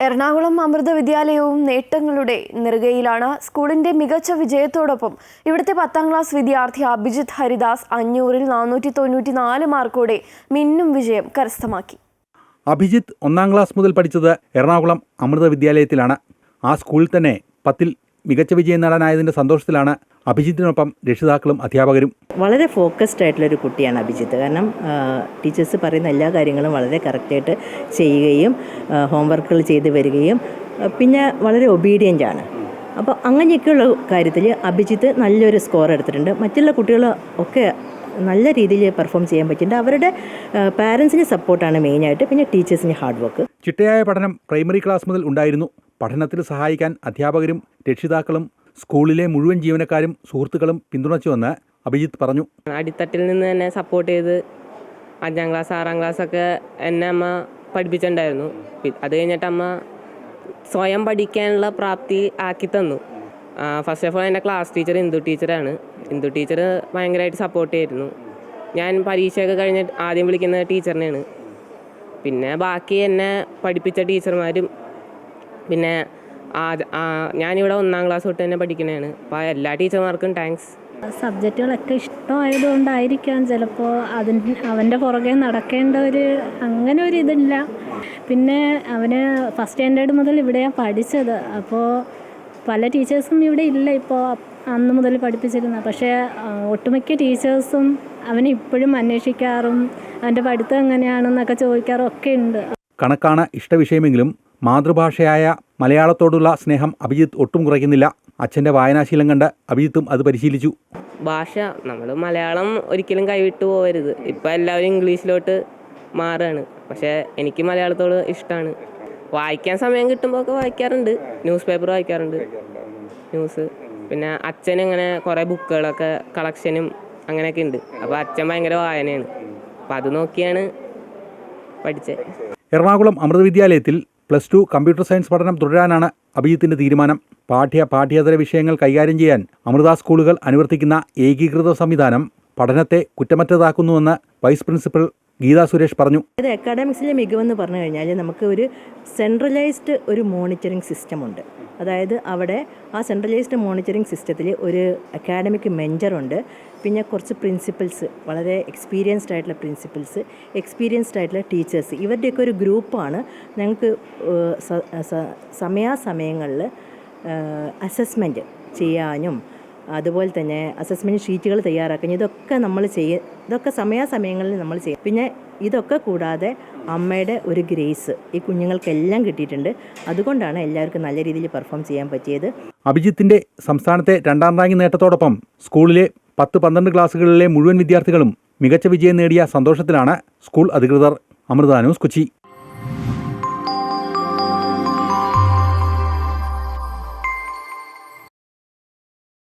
എറണാകുളം അമൃത വിദ്യാലയവും നേട്ടങ്ങളുടെ നെറുകയിലാണ്. സ്കൂളിന്റെ മികച്ച വിജയത്തോടൊപ്പം ഇവിടുത്തെ 10ാം ക്ലാസ് വിദ്യാർത്ഥി അഭിജിത്ത് ഹരിദാസ് 500-ൽ 494 മാർക്കോടെ മിന്നും വിജയം കരസ്ഥമാക്കി. അഭിജിത്ത് 1ാം ക്ലാസ് മുതൽ പഠിച്ചത് എറണാകുളം അമൃത വിദ്യാലയത്തിലാണ്. ആ സ്കൂളിൽ തന്നെ 10ൽ മികച്ച വിജയം നേടാനായതിൻ്റെ സന്തോഷത്തിലാണ് അഭിജിത്തിനൊപ്പം രക്ഷിതാക്കളും അധ്യാപകരും. വളരെ ഫോക്കസ്ഡ് ആയിട്ടുള്ളൊരു കുട്ടിയാണ് അഭിജിത്ത്. കാരണം ടീച്ചേഴ്സ് പറയുന്ന എല്ലാ കാര്യങ്ങളും വളരെ കറക്റ്റായിട്ട് ചെയ്യുകയും ഹോംവർക്കുകൾ ചെയ്ത് വരികയും പിന്നെ വളരെ ഒബീഡിയൻ്റ് ആണ്. അപ്പോൾ അങ്ങനെയൊക്കെയുള്ള കാര്യത്തിൽ അഭിജിത്ത് നല്ലൊരു സ്കോർ എടുത്തിട്ടുണ്ട്. മറ്റുള്ള കുട്ടികൾ ഒക്കെ നല്ല രീതിയിൽ പെർഫോം ചെയ്യാൻ പറ്റിയിട്ടുണ്ട്. അവരുടെ പാരൻസിൻ്റെ സപ്പോർട്ടാണ് മെയിനായിട്ട്, പിന്നെ ടീച്ചേഴ്സിൻ്റെ ഹാർഡ് വർക്ക്. ചിട്ടയായ പഠനം പ്രൈമറി ക്ലാസ് മുതൽ ഉണ്ടായിരുന്നു. പഠനത്തിൽ സഹായിക്കാൻ അധ്യാപകരും രക്ഷിതാക്കളും സ്കൂളിലെ മുഴുവൻ ജീവനക്കാരും സുഹൃത്തുക്കളും പിന്തുണച്ചുവെന്ന് അഭിജിത്ത് പറഞ്ഞു. അടിത്തട്ടിൽ നിന്ന് തന്നെ സപ്പോർട്ട് ചെയ്ത് 5ാം ക്ലാസ് 6ാം ക്ലാസ്സൊക്കെ എന്നെ അമ്മ പഠിപ്പിച്ചിട്ടുണ്ടായിരുന്നു. അത് കഴിഞ്ഞിട്ട് അമ്മ സ്വയം പഠിക്കാനുള്ള പ്രാപ്തി ആക്കി തന്നു. ഫസ്റ്റ് ഓഫ് ഓൾ എൻ്റെ ക്ലാസ് ടീച്ചർ ഇന്ദു ടീച്ചറാണ്. ഇന്ദു ടീച്ചർ ഭയങ്കരമായിട്ട് സപ്പോർട്ട് ചെയ്തിരുന്നു. ഞാൻ പരീക്ഷയൊക്കെ കഴിഞ്ഞിട്ട് ആദ്യം വിളിക്കുന്ന ടീച്ചറിനെയാണ്. പിന്നെ ബാക്കി എന്നെ പഠിപ്പിച്ച ടീച്ചർമാരും, പിന്നെ ഞാനിവിടെ 1ാം ക്ലാസ് തൊട്ട് തന്നെ പഠിക്കണതാണ്. അപ്പോൾ എല്ലാ ടീച്ചർമാർക്കും താങ്ക്സ്. സബ്ജക്റ്റുകളൊക്കെ ഇഷ്ടമായതുകൊണ്ടായിരിക്കാം ചിലപ്പോൾ അവൻ്റെ പുറകെ നടക്കേണ്ട അങ്ങനെ ഒരു ഇതില്ല. പിന്നെ അവന് ഫസ്റ്റ് സ്റ്റാൻഡേർഡ് മുതൽ ഇവിടെയാണ് പഠിച്ചത്. അപ്പോൾ പല ടീച്ചേഴ്സും ഇവിടെ ഇല്ല ഇപ്പോൾ, അന്ന് മുതൽ പഠിപ്പിച്ചിരുന്ന. പക്ഷേ ഒട്ടുമിക്ക ടീച്ചേഴ്സും അവനെ ഇപ്പോഴും അന്വേഷിക്കാറും അവൻ്റെ പഠിത്തം എങ്ങനെയാണെന്നൊക്കെ ചോദിക്കാറും ഒക്കെ ഉണ്ട്. കണക്കാണ് ഇഷ്ടവിഷയമെങ്കിലും മാതൃഭാഷയായ മലയാളത്തോടുള്ള സ്നേഹം അഭിജിത്ത് ഒട്ടും കുറയ്ക്കുന്നില്ല. അച്ഛൻ്റെ വായനാശീലം കണ്ട് അഭിജിത്തും അത് പരിശീലിച്ചു. ഭാഷ നമ്മൾ മലയാളം ഒരിക്കലും കൈവിട്ടു പോകരുത്. ഇപ്പോൾ എല്ലാവരും ഇംഗ്ലീഷിലോട്ട് മാറുകയാണ്. പക്ഷേ എനിക്ക് മലയാളത്തോട് ഇഷ്ടമാണ്. വായിക്കാൻ സമയം കിട്ടുമ്പോൾ ഒക്കെ വായിക്കാറുണ്ട്. ന്യൂസ് പേപ്പർ വായിക്കാറുണ്ട്, ന്യൂസ്. പിന്നെ അച്ഛൻ ഇങ്ങനെ കുറേ ബുക്കുകളൊക്കെ കളക്ഷനും അങ്ങനെയൊക്കെ ഉണ്ട്. അപ്പോൾ അച്ഛൻ ഭയങ്കര വായനയാണ്. അപ്പോൾ അത് നോക്കിയാണ് പഠിച്ചത്. എറണാകുളം അമൃത വിദ്യാലയത്തിൽ +2 കമ്പ്യൂട്ടർ സയൻസ് പഠനം തുടരാനാണ് അഭിജിത്തിൻ്റെ തീരുമാനം. പാഠ്യേതര വിഷയങ്ങൾ കൈകാര്യം ചെയ്യാൻ അമൃത സ്കൂളുകൾ അനുവർത്തിക്കുന്ന ഏകീകൃത സംവിധാനം പഠനത്തെ കുറ്റമറ്റതാക്കുന്നുവെന്ന് വൈസ് പ്രിൻസിപ്പൽ ഗീത സുരേഷ് പറഞ്ഞു. ഇത് അക്കാഡമിക്സിലെ മികവെന്ന് പറഞ്ഞു കഴിഞ്ഞാൽ നമുക്ക് ഒരു സെൻട്രലൈസ്ഡ് ഒരു മോണിറ്ററിംഗ് സിസ്റ്റമുണ്ട്. അതായത് അവിടെ ആ സെൻട്രലൈസ്ഡ് മോണിറ്ററിംഗ് സിസ്റ്റത്തിൽ ഒരു അക്കാഡമിക് മെൻറ്ററുണ്ട്. പിന്നെ കുറച്ച് പ്രിൻസിപ്പൽസ്, വളരെ എക്സ്പീരിയൻസ്ഡ് ആയിട്ടുള്ള പ്രിൻസിപ്പൽസ്, എക്സ്പീരിയൻസ്ഡ് ആയിട്ടുള്ള ടീച്ചേഴ്സ്, ഇവരുടെയൊക്കെ ഒരു ഗ്രൂപ്പാണ് ഞങ്ങൾക്ക് സമയാസമയങ്ങളിൽ അസസ്മെൻറ്റ് ചെയ്യാനും അതുപോലെ തന്നെ അസസ്മെൻറ്റ് ഷീറ്റുകൾ തയ്യാറാക്കാൻ ഇതൊക്കെ സമയാസമയങ്ങളിൽ നമ്മൾ ചെയ്യും. പിന്നെ ഇതൊക്കെ കൂടാതെ അമ്മയുടെ ഒരു ഗ്രേസ് ഈ കുഞ്ഞുങ്ങൾക്കെല്ലാം കിട്ടിയിട്ടുണ്ട്. അതുകൊണ്ടാണ് എല്ലാവർക്കും നല്ല രീതിയിൽ പെർഫോം ചെയ്യാൻ പറ്റിയത്. അഭിജിത്തിൻ്റെ സംസ്ഥാനത്തെ 2ാം റാങ്ക് നേട്ടത്തോടൊപ്പം സ്കൂളിലെ 10-12 ക്ലാസ്സുകളിലെ മുഴുവൻ വിദ്യാർത്ഥികളും മികച്ച വിജയം നേടിയ സന്തോഷത്തിലാണ് സ്കൂൾ അധികൃതർ. അമൃത ന്യൂസ്, കൊച്ചി.